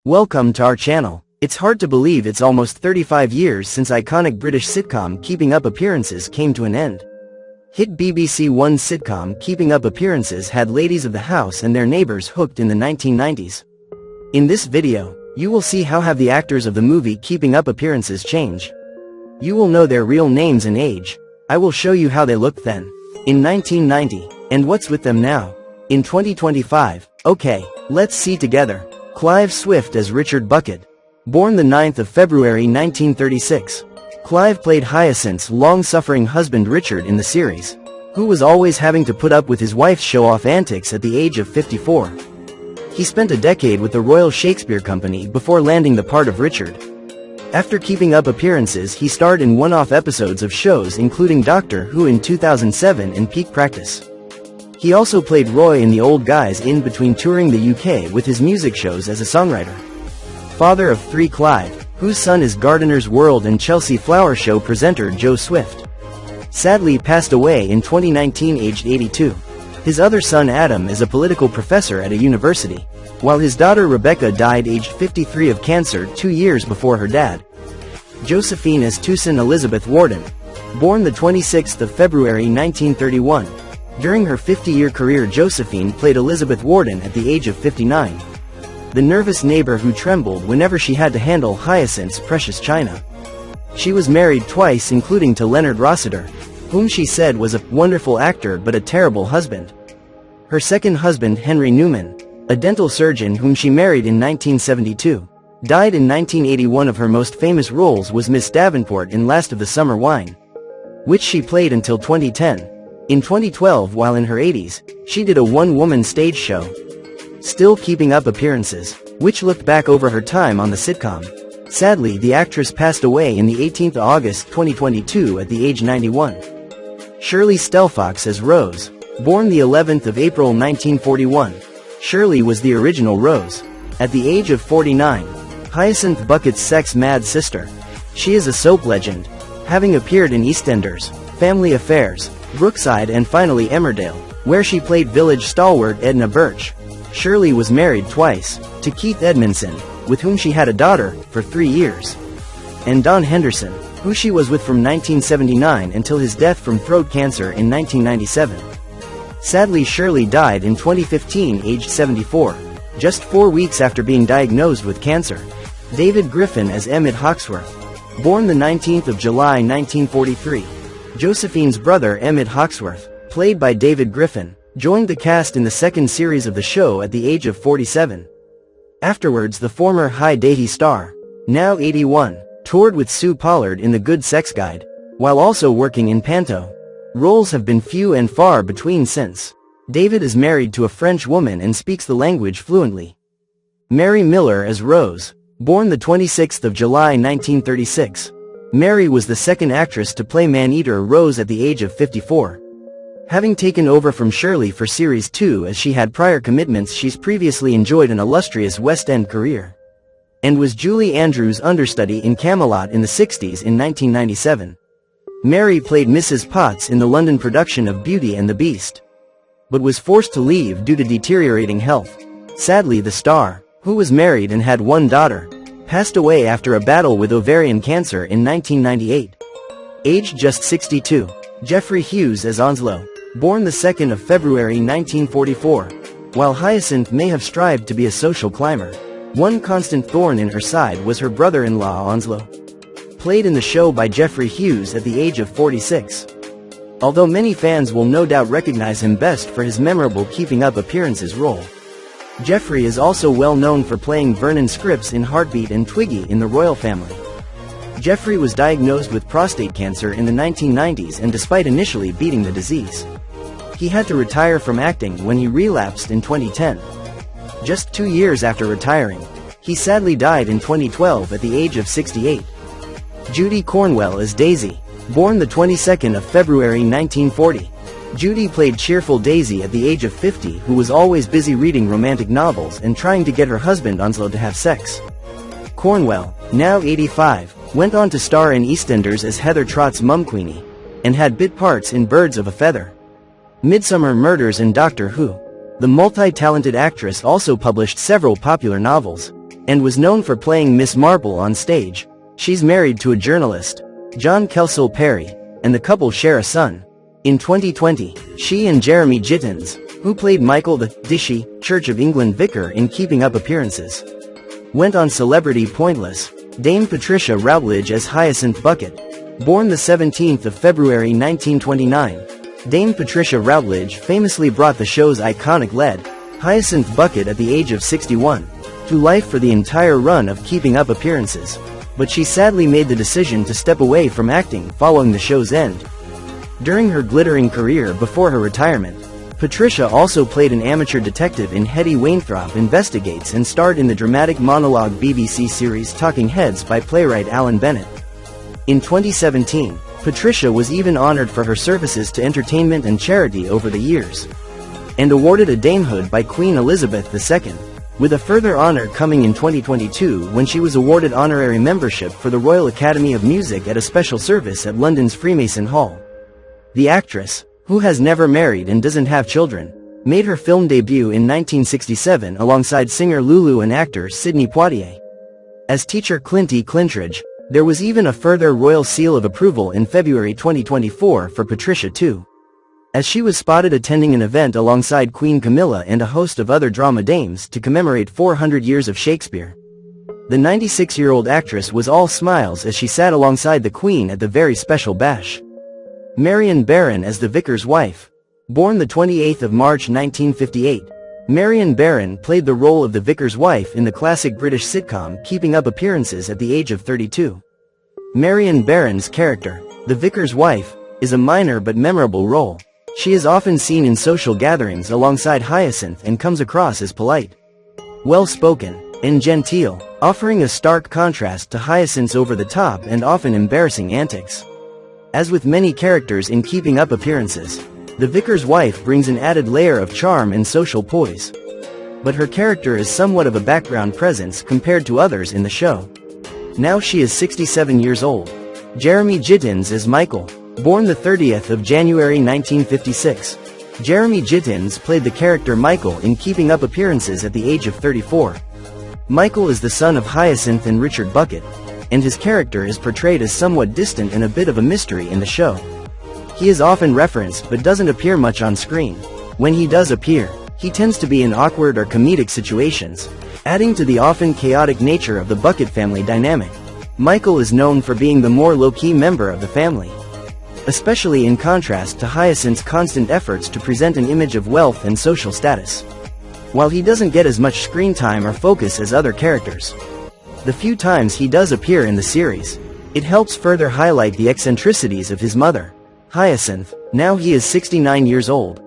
Welcome to our channel. It's hard to believe it's almost 35 years since iconic British sitcom Keeping Up Appearances came to an end. Hit BBC One sitcom Keeping Up Appearances had ladies of the house and their neighbors hooked in the 1990s. In this video, you will see how have the actors of the movie Keeping Up Appearances change. You will know their real names and age. I will show you how they looked then, in 1990, and what's with them now, in 2025. Okay, let's see together. Clive Swift as Richard Bucket. Born the 9th of February 1936. Clive played Hyacinth's long-suffering husband Richard in the series, who was always having to put up with his wife's show-off antics at the age of 54. He spent a decade with the Royal Shakespeare Company before landing the part of Richard. After Keeping Up Appearances, he starred in one-off episodes of shows including Doctor Who in 2007 and Peak Practice. He also played Roy in The Old Guys in between touring the UK with his music shows as a songwriter. Father of three, Clive, whose son is Gardener's World and Chelsea Flower Show presenter Joe Swift, sadly passed away in 2019 aged 82. His other son Adam is a political professor at a university, while his daughter Rebecca died aged 53 of cancer 2 years before her dad. Josephine as Tucson Elizabeth Warden. Born the 26th of February 1931. During her 50-year career, Josephine played Elizabeth Warden at the age of 59. The nervous neighbor who trembled whenever she had to handle Hyacinth's precious china. She was married twice, including to Leonard Rossiter, whom she said was a wonderful actor but a terrible husband. Her second husband, Henry Newman, a dental surgeon whom she married in 1972, died in 1981. Of her most famous roles was Miss Davenport in Last of the Summer Wine, which she played until 2010. In 2012, while in her 80s, she did a one-woman stage show, Still Keeping Up Appearances, which looked back over her time on the sitcom. Sadly, the actress passed away in the 18th of August 2022 at the age 91. Shirley Stelfox as Rose. Born the 11th of April 1941. Shirley was the original Rose. At the age of 49, Hyacinth Bucket's sex-mad sister. She is a soap legend, having appeared in EastEnders, Family Affairs, Brookside and finally Emmerdale, where she played village stalwart Edna Birch. Shirley was married twice, to Keith Edmondson, with whom she had a daughter, for 3 years, and Don Henderson, who she was with from 1979 until his death from throat cancer in 1997. Sadly, Shirley died in 2015 aged 74, just 4 weeks after being diagnosed with cancer. David Griffin as Emmett Hawksworth. Born the 19th of July 1943. Josephine's brother Emmett Hawksworth, played by David Griffin, joined the cast in the second series of the show at the age of 47. Afterwards, the former High Deity star, now 81, toured with Sue Pollard in The Good Sex Guide, while also working in Panto. Roles have been few and far between since. David is married to a French woman and speaks the language fluently. Mary Miller as Rose. Born the 26th of July 1936. Mary was the second actress to play man-eater Rose at the age of 54. Having taken over from Shirley for Series 2 as she had prior commitments, she's previously enjoyed an illustrious West End career, and was Julie Andrews' understudy in Camelot in the 60s. In 1997, Mary played Mrs. Potts in the London production of Beauty and the Beast, but was forced to leave due to deteriorating health. Sadly, the star, who was married and had one daughter, passed away after a battle with ovarian cancer in 1998. Aged just 62. Jeffrey Hughes as Onslow. Born the 2nd of February 1944. While Hyacinth may have strived to be a social climber, one constant thorn in her side was her brother-in-law Onslow, played in the show by Jeffrey Hughes at the age of 46. Although many fans will no doubt recognize him best for his memorable Keeping Up Appearances role, Jeffrey is also well known for playing Vernon Scripps in Heartbeat and Twiggy in The Royal Family. Jeffrey was diagnosed with prostate cancer in the 1990s, and despite initially beating the disease, he had to retire from acting when he relapsed in 2010. Just 2 years after retiring, he sadly died in 2012 at the age of 68. Judy Cornwell as Daisy. Born the 22nd of February 1940. Judy played cheerful Daisy at the age of 50, who was always busy reading romantic novels and trying to get her husband Onslow to have sex. Cornwell, now 85, went on to star in EastEnders as Heather Trott's mum Queenie, and had bit parts in Birds of a Feather, Midsummer Murders and Doctor Who. The multi-talented actress also published several popular novels, and was known for playing Miss Marple on stage. She's married to a journalist, John Kelsall Perry, and the couple share a son. In 2020, she and Jeremy Gittins, who played Michael the Dishy Church of England vicar in Keeping Up Appearances, went on Celebrity Pointless. Dame Patricia Routledge as Hyacinth Bucket. Born the 17th of February 1929, Dame Patricia Routledge famously brought the show's iconic lead, Hyacinth Bucket at the age of 61, to life for the entire run of Keeping Up Appearances, but she sadly made the decision to step away from acting following the show's end. During her glittering career before her retirement, Patricia also played an amateur detective in Hetty Wainthropp Investigates and starred in the dramatic monologue BBC series Talking Heads by playwright Alan Bennett. In 2017, Patricia was even honored for her services to entertainment and charity over the years, and awarded a damehood by Queen Elizabeth II, with a further honor coming in 2022 when she was awarded honorary membership for the Royal Academy of Music at a special service at London's Freemason Hall. The actress, who has never married and doesn't have children, made her film debut in 1967 alongside singer Lulu and actor Sidney Poitier. As teacher Clint E. Clintridge, there was even a further royal seal of approval in February 2024 for Patricia too, as she was spotted attending an event alongside Queen Camilla and a host of other drama dames to commemorate 400 years of Shakespeare. The 96-year-old actress was all smiles as she sat alongside the Queen at the very special bash. Marian Barron as the vicar's wife. Born the 28th of March 1958, Marian Barron played the role of the vicar's wife in the classic British sitcom Keeping Up Appearances at the age of 32. Marian Barron's character, the vicar's wife, is a minor but memorable role. She is often seen in social gatherings alongside Hyacinth and comes across as polite, well-spoken, and genteel, offering a stark contrast to Hyacinth's over-the-top and often embarrassing antics. As with many characters in Keeping Up Appearances, the vicar's wife brings an added layer of charm and social poise. But her character is somewhat of a background presence compared to others in the show. Now she is 67 years old. Jeremy Gittins is Michael. Born the 30th of January 1956, Jeremy Gittins played the character Michael in Keeping Up Appearances at the age of 34. Michael is the son of Hyacinth and Richard Bucket, and his character is portrayed as somewhat distant and a bit of a mystery in the show. He is often referenced but doesn't appear much on screen. When he does appear, he tends to be in awkward or comedic situations, adding to the often chaotic nature of the Bucket family dynamic. Michael is known for being the more low-key member of the family, especially in contrast to Hyacinth's constant efforts to present an image of wealth and social status. While he doesn't get as much screen time or focus as other characters, the few times he does appear in the series, it helps further highlight the eccentricities of his mother, Hyacinth. Now he is 69 years old.